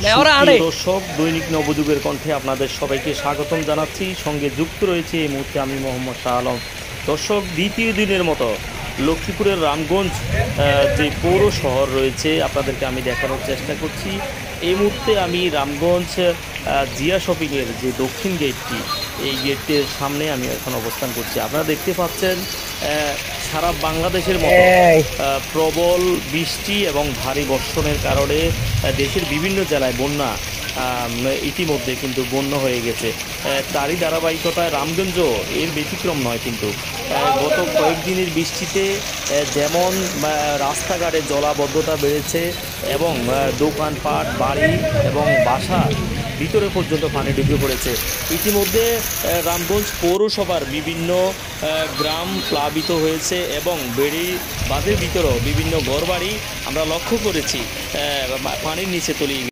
সুপ্রিয় দর্শক, দৈনিক নবযুগের কণ্ঠে আপনাদের সবাইকে স্বাগতম জানাচ্ছি। সঙ্গে যুক্ত রয়েছে এই মুহূর্তে আমি মোহাম্মদ শাহ আলম। দর্শক, দ্বিতীয় দিনের মতো লক্ষ্মীপুরের রামগঞ্জ যে পৌর শহর রয়েছে আপনাদেরকে আমি দেখানোর চেষ্টা করছি। এই মুহূর্তে আমি রামগঞ্জ জিয়া শপিংয়ের যে দক্ষিণ গেটটি, এই গেটের সামনে আমি এখন অবস্থান করছি। আপনারা দেখতে পাচ্ছেন সারা বাংলাদেশের মতো প্রবল বৃষ্টি এবং ভারী বর্ষণের কারণে দেশের বিভিন্ন জেলায় বন্যা ইতিমধ্যে কিন্তু বন্যা হয়ে গেছে। তারই ধারাবাহিকতায় রামগঞ্জ এর ব্যতিক্রম নয়। কিন্তু গত কয়েকদিনের বৃষ্টিতে যেমন রাস্তাঘাটে জলাবদ্ধতা বেড়েছে এবং দোকানপাট, বাড়ি এবং বাসা ভিতরে পর্যন্ত পানি ঢুকে পড়েছে। ইতিমধ্যে রামগঞ্জ পৌরসভার বিভিন্ন গ্রাম প্লাবিত হয়েছে এবং বেড়ি বাঁধের ভিতরেও বিভিন্ন ঘরবাড়ি আমরা লক্ষ্য করেছি পানির নিচে তলিয়ে